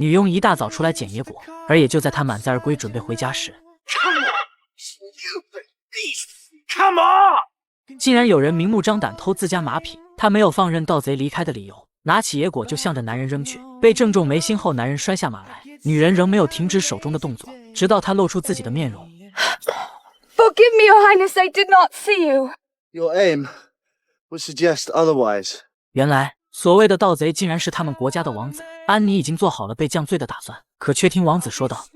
女佣一大早出来捡野果，而也就在她满载而归准备回家时， Come on！ 竟然有人明目张胆偷自家马匹。她没有放任盗贼离开的理由，拿起野果就向着男人扔去，被正中眉心后，男人摔下马来。女人仍没有停止手中的动作，直到她露出自己的面容。Forgive me, Your Highness, I did not see you. Your aim would suggest otherwise. 原来所谓的盗贼竟然是他们国家的王子。安妮已经做好了被降罪的打算，可却听王子说道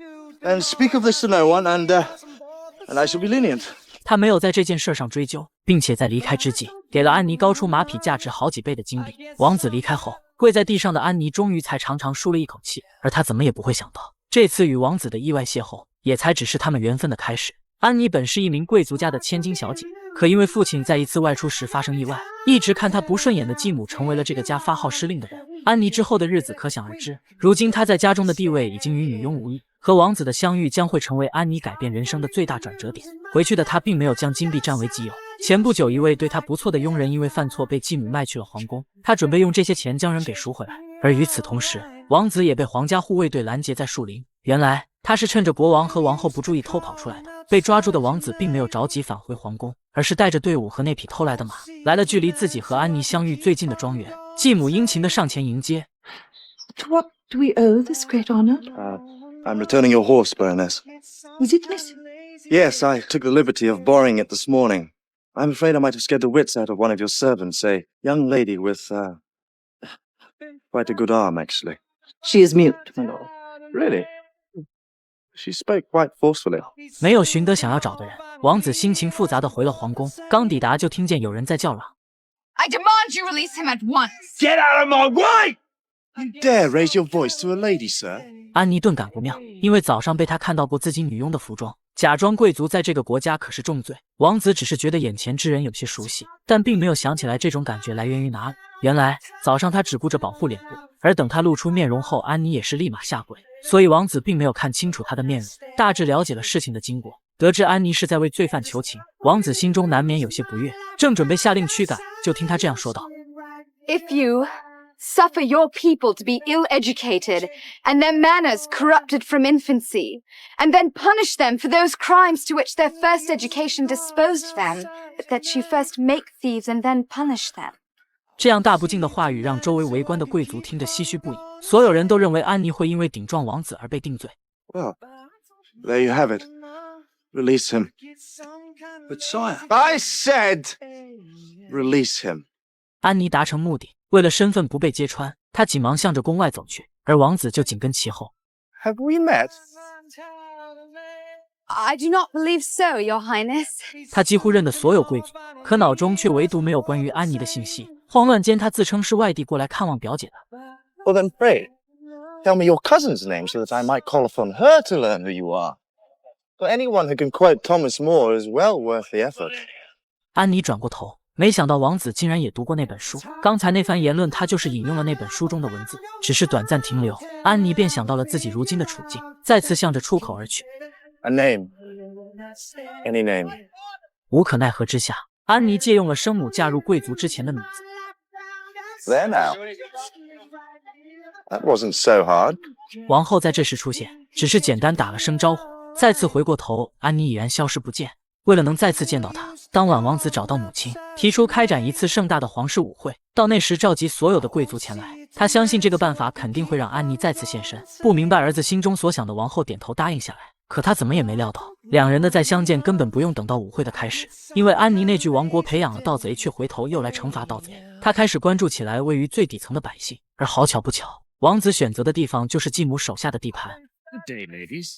And speak of this to no one, and I shall be lenient. 他没有在这件事上追究，并且在离开之际，给了安妮高出马匹价值好几倍的金币。王子离开后，跪在地上的安妮终于才长长舒了一口气，而她怎么也不会想到，这次与王子的意外邂逅，也才只是他们缘分的开始。安妮本是一名贵族家的千金小姐，可因为父亲在一次外出时发生意外，一直看她不顺眼的继母成为了这个家发号施令的人。安妮之后的日子可想而知，如今她在家中的地位已经与女佣无异，和王子的相遇将会成为安妮改变人生的最大转折点。回去的她并没有将金币占为己有，前不久一位对她不错的佣人因为犯错被继母卖去了皇宫，她准备用这些钱将人给赎回来。而与此同时，王子也被皇家护卫队拦截在树林。原来他是趁着国王和王后不注意偷跑出来的。被抓住的王子并没有着急返回皇宫，而是带着队伍和那匹偷来的马，来了距离自己和安妮相遇最近的庄园。继母殷勤地上前迎接。To what do we owe this great honor? I'm returning your horse, Baroness. Was it missing? Yes, I took the liberty of borrowing it this morning. I'm afraid I might have scared the wits out of one of your servants, a young lady with, quite a good arm, actually. She is mute, my lord. Really? She spoke quite forcefully. 没有寻得想要找的人，王子心情复杂地回了皇宫。刚抵达就听见有人在叫嚷 I demand you release him at once. Get out of my way! You dare raise your voice to a lady, sir? 安妮顿感不妙，因为早上被他看到过自己女佣的服装，假装贵族在这个国家可是重罪。王子只是觉得眼前之人有些熟悉，但并没有想起来这种感觉来源于哪里。原来早上他只顾着保护脸部，而等他露出面容后，安妮也是立马下跪，所以王子并没有看清楚她的面容，大致了解了事情的经过。得知安妮是在为罪犯求情，王子心中难免有些不悦，正准备下令驱赶，就听他这样说道 If you suffer your people to be ill-educated and their manners corrupted from infancy, and then punish them for those crimes to which their first education disposed them, but that you first make thieves and then punish them. 这样大不敬的话语让周围围观的贵族听着唏嘘不已，所有人都认为安妮会因为顶撞王子而被定罪。 Well, there you have it. Release him. But sire, I said release him. 安妮达成目的，为了身份不被揭穿，她急忙向着宫外走去，而王子就紧跟其后。 Have we met? I do not believe so, Your Highness. 他几乎认得所有贵族，可脑中却唯独没有关于安妮的信息。慌乱间，他自称是外地过来看望表姐的。 Well then, pray, tell me your cousin's name so that I might call upon her to learn who you are. For anyone who can quote Thomas More is well worth the effort. 安妮转过头，没想到王子竟然也读过那本书。刚才那番言论，他就是引用了那本书中的文字，只是短暂停留。安妮便想到了自己如今的处境，再次向着出口而去。 A name. Any name. 无可奈何之下，安妮借用了生母嫁入贵族之前的名字。 There now. That wasn't so hard. 王后在这时出现，只是简单打了声招呼，再次回过头，安妮已然消失不见。为了能再次见到她，当晚王子找到母亲，提出开展一次盛大的皇室舞会，到那时召集所有的贵族前来。他相信这个办法肯定会让安妮再次现身。不明白儿子心中所想的王后点头答应下来。可他怎么也没料到，两人的再相见根本不用等到舞会的开始，因为安妮那句王国培养了盗贼，却回头又来惩罚盗贼。他开始关注起来位于最底层的百姓，而好巧不巧，王子选择的地方就是继母手下的地盘。 good day, ladies.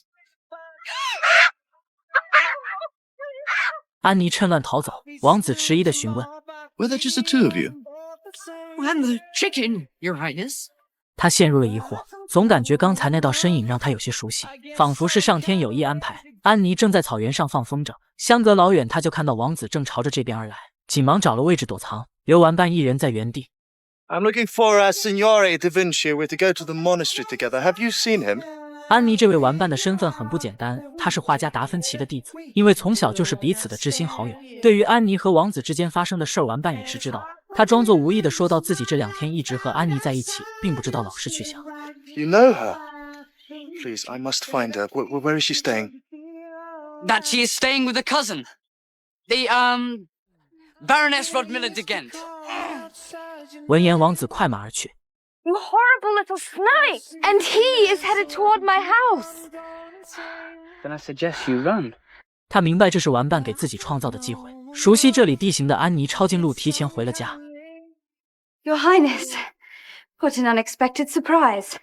安妮趁乱逃走，王子迟疑地询问 Were there just the two of you? And the chicken, Your Highness. 他陷入了疑惑，总感觉刚才那道身影让他有些熟悉，仿佛是上天有意安排。安妮正在草原上放风筝，相隔老远，他就看到王子正朝着这边而来，紧忙找了位置躲藏，留玩伴一人在原地。 I'm looking for Signore Da Vinci. We're to go to the monastery together. Have you seen him? 安妮这位玩伴的身份很不简单，他是画家达芬奇的弟子，因为从小就是彼此的知心好友。对于安妮和王子之间发生的事儿，玩伴也是知道的。他装作无意地说到自己这2天一直和安妮在一起，并不知道老师去向。 You know her? Please, I must find her. Where is she staying? That she is staying with a cousin. The, Baroness Rodmilla de Ghent. 闻言，王子快马而去。 You horrible little snipe! And he is headed toward my house. Then I suggest you run. 他明白这是玩伴给自己创造的机会。熟悉这里地形的安妮抄近路提前回了家。 Your Highness, what an unexpected surprise.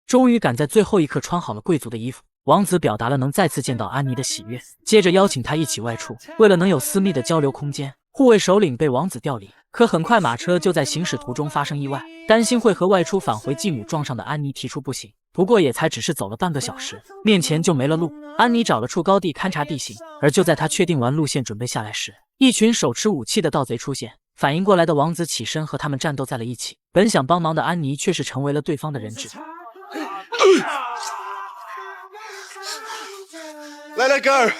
终于赶在最后一刻穿好了贵族的衣服。王子表达了能再次见到安妮的喜悦，接着邀请她一起外出。为了能有私密的交流空间，护卫首领被王子调离。可很快马车就在行驶途中发生意外，担心会和外出返回继母撞上的安妮提出不行。不过也才只是走了半个小时，面前就没了路。安妮找了处高地勘察地形，而就在她确定完路线准备下来时，一群手持武器的盗贼出现。反应过来的王子起身和他们战斗在了一起。本想帮忙的安妮却是成为了对方的人质。Let her go.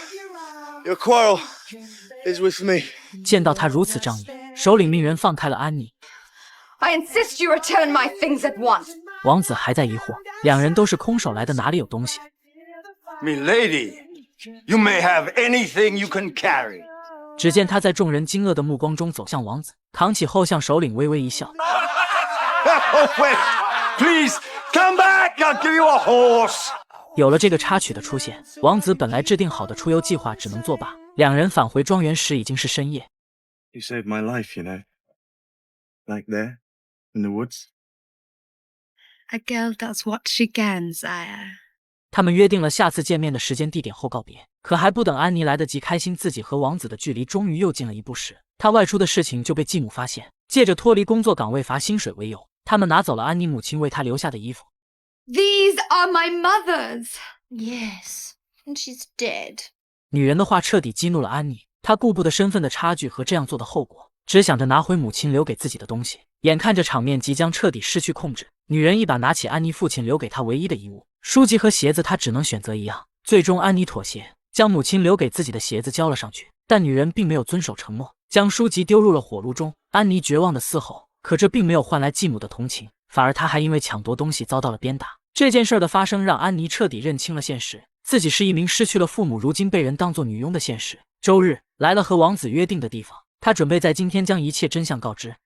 Your quarrel is with me. 见到他如此仗义，首领命人放开了安妮。 I insist you return my things at once. 王子还在疑惑，两人都是空手来的，哪里有东西？ Milady, you may have anything you can carry. 只见他在众人惊愕的目光中走向王子，扛起后向首领微微一笑。Oh, wait. Please, come back. I'll give you a horse. 有了这个插曲的出现，王子本来制定好的出游计划只能作罢。两人返回庄园时已经是深夜。 You saved my life, you know. Like there, in the woods. A girl does what she can, sire. 他们约定了下次见面的时间地点后告别，可还不等安妮来得及开心自己和王子的距离终于又近了一步时，他外出的事情就被继母发现。借着脱离工作岗位罚薪水为由，他们拿走了安妮母亲为他留下的衣服。 These are my mother's. Yes, and she's dead. 女人的话彻底激怒了安妮，她顾不得身份的差距和这样做的后果，只想着拿回母亲留给自己的东西。眼看着场面即将彻底失去控制，女人一把拿起安妮父亲留给她唯一的遗物——书籍和鞋子，她只能选择一样。最终，安妮妥协，将母亲留给自己的鞋子交了上去，但女人并没有遵守承诺，将书籍丢入了火炉中。安妮绝望地嘶吼，可这并没有换来继母的同情，反而她还因为抢夺东西遭到了鞭打。这件事的发生让安妮彻底认清了现实，自己是一名失去了父母，如今被人当作女佣的现实。周日来了和王子约定的地方，他准备在今天将一切真相告知。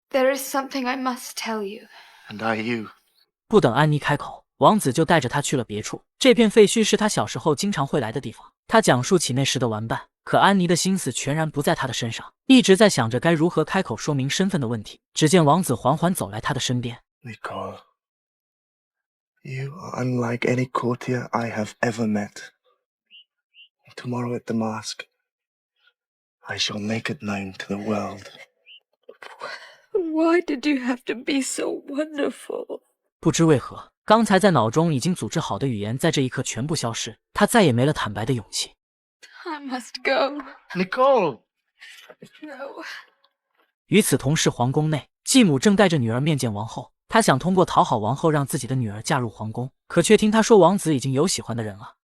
There is something I must tell you. And are you? 不等安妮开口，王子就带着她去了别处。这片废墟是他小时候经常会来的地方。他讲述起那时的玩伴，可安妮的心思全然不在他的身上，一直在想着该如何开口说明身份的问题。只见王子缓缓走来他的身边。 Nicole, you are unlike any courtier I have ever met. Tomorrow at the mask, I shall make it known to the world. Why did you have to be so wonderful? 不知为何，刚才在脑中已经组织好的语言在这一刻全部消失，他再也没了坦白的勇气。 I must go. Nicole! No. 与此同时，皇宫内，继母正带着女儿面见王后。她想通过讨好王后让自己的女儿嫁入皇宫，可却听她说王子已经有喜欢的人了。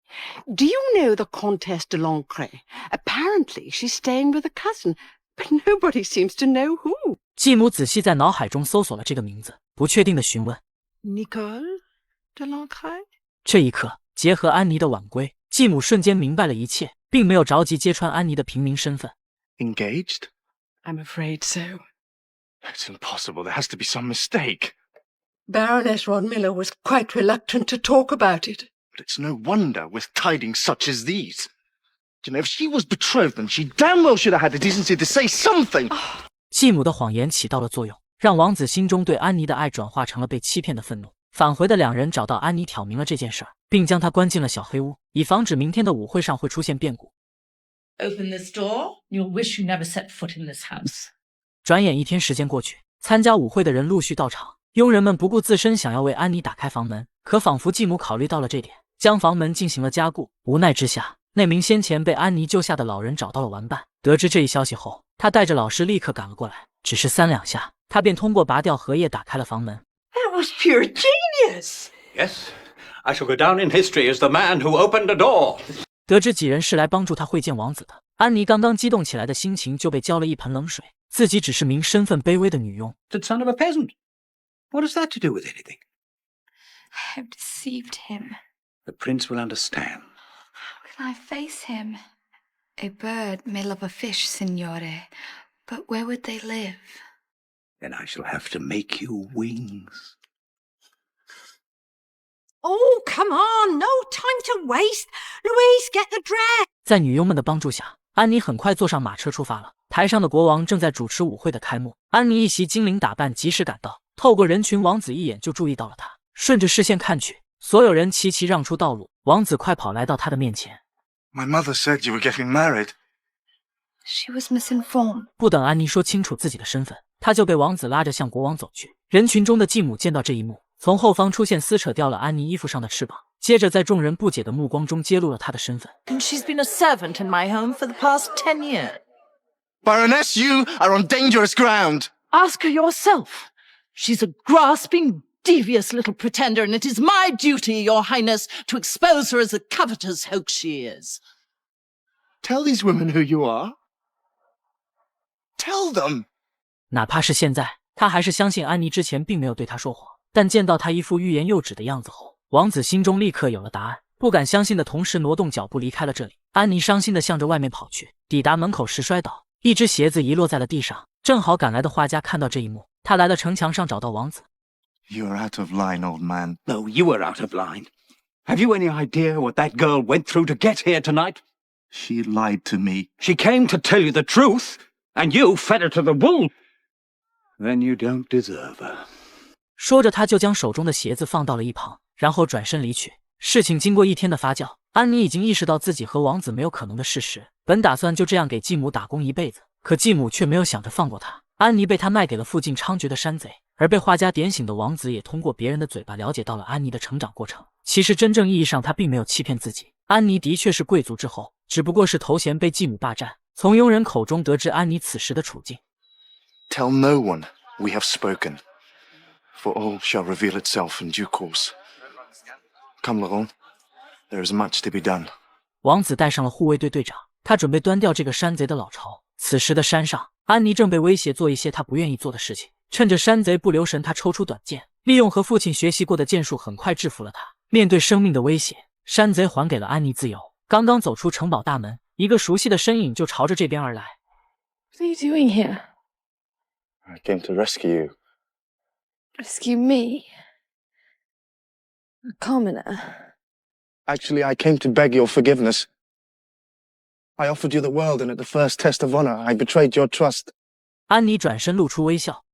Do you know the Comtesse de Lancret? Apparently she's staying with a cousin, but nobody seems to know who. 继母仔细在脑海中搜索了这个名字，不确定地询问。 Nicole de Lancret? 这一刻，结合安妮的晚归，继母瞬间明白了一切，并没有着急揭穿安妮的平民身份。 Engaged? I'm afraid so. It's impossible. There has to be some mistake. Baroness Rodmilla was quite reluctant to talk about it. But it's no wonder with tidings such as these. You know, if she was betrothed, then she damn well should have had the decency to say something. 继母的谎言起到了作用，让王子心中对安妮的爱转化成了被欺骗的愤怒。返回的两人找到安妮，挑明了这件事儿，并将她关进了小黑屋，以防止明天的舞会上会出现变故。 Open this door, you'll wish you never set foot in this house. 转眼一天时间过去，参加舞会的人陆续到场，佣人们不顾自身想要为安妮打开房门，可仿佛继母考虑到了这点，将房门进行了加固。无奈之下，那名先前被安妮救下的老人找到了玩伴。得知这一消息后，他带着老师立刻赶了过来。只是3两下，他便通过拔掉荷叶打开了房门。 That was pure genius. Yes, I shall go down in history as the man who opened a door. 得知几人是来帮助他会见王子的，安妮刚刚激动起来的心情就被浇了一盆冷水。自己只是名身份卑微的女佣。 The son of a peasant. What has that to do with anything? I have deceived him. The prince will understand. How can I face him? A bird may love a fish, signore, but where would they live? Then I shall have to make you wings. Oh, come on, no time to waste. Louise, get the dress. 在女佣们的帮助下，安妮很快坐上马车出发了。台上的国王正在主持舞会的开幕，安妮一袭精灵打扮及时赶到，透过人群，王子一眼就注意到了她。顺着视线看去，所有人齐齐让出道路，王子快跑来到她的面前。My mother said you were getting married. She was misinformed. 不等安妮说清楚自己的身份，她就被王子拉着向国王走去。人群中的继母见到这一幕，从后方出现，撕扯掉了安妮衣服上的翅膀，接着在众人不解的目光中揭露了她的身份。And she's been a servant in my home for the past 10 years. Baroness, you are on dangerous ground. Ask her yourself. She's a grasping, devious little pretender, and it is my duty, Your Highness, to expose her as the covetous hoax she is. Tell these women who you are. Tell them. 哪怕是现在，他还是相信安妮之前并没有对他说谎。但见到他一副欲言又止的样子后，王子心中立刻有了答案。不敢相信的同时，挪动脚步离开了这里。安妮伤心地向着外面跑去，抵达门口时摔倒，一只鞋子遗落在了地上。正好赶来的画家看到这一幕，他来到城墙上找到王子。You're out of line, old man. No, you are out of line. Have you any idea what that girl went through to get here tonight? She lied to me. She came to tell you the truth, and you fed her to the wolves. Then you don't deserve her. 说着，他就将手中的鞋子放到了一旁，然后转身离去。事情经过一天的发酵，安妮已经意识到自己和王子没有可能的事实。本打算就这样给继母打工一辈子，可继母却没有想着放过她。安妮被他卖给了附近猖獗的山贼，而被画家点醒的王子也通过别人的嘴巴了解到了安妮的成长过程。其实真正意义上，他并没有欺骗自己。安妮的确是贵族之后，只不过是头衔被继母霸占。从佣人口中得知安妮此时的处境。Tell no one we have spoken, for all shall reveal itself in due course. Come, Laurent, there is much to be done. 王子带上了护卫队队长，他准备端掉这个山贼的老巢。此时的山上，安妮正被威胁做一些她不愿意做的事情。趁着山贼不留神，他抽出短剑，利用和父亲学习过的剑术，很快制服了他。面对生命的威胁，山贼还给了安妮自由。刚刚走出城堡大门，一个熟悉的身影就朝着这边而来。What are you doing here? I came to rescue you. Rescue me? A commoner? Actually, I came to beg your forgiveness. I offered you the world, and at the first test of honor, I betrayed your trust. 安妮转身露出微笑。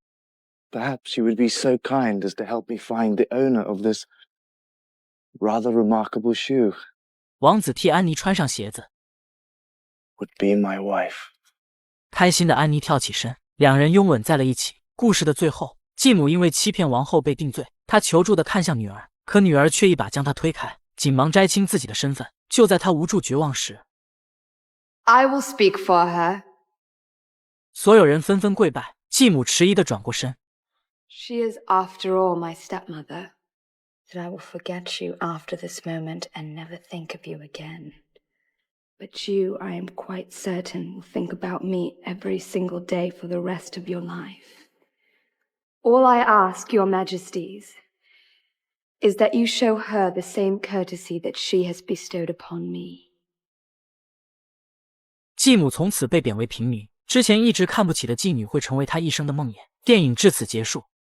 Perhaps you would be so kind as to help me find the owner of this rather remarkable shoe. 王子替安妮穿上鞋子。Would be my wife. 开心的安妮跳起身，两人拥吻在了一起。故事的最后，继母因为欺骗王后被定罪，她求助地看向女儿，可女儿却一把将她推开，紧忙摘清自己的身份。就在她无助绝望时， I will speak for her. 所有人纷纷跪拜。继母迟疑地转过身。She is, after all, my stepmother. That I will forget you after this moment and never think of you again. But you, I am quite certain, will think about me every single day for the rest of your life. All I ask, your majesties, is that you show her the same courtesy that she has bestowed upon me. 继母从此被贬为平民，之前一直看不起的妓女会成为她一生的梦魇。电影至此结束。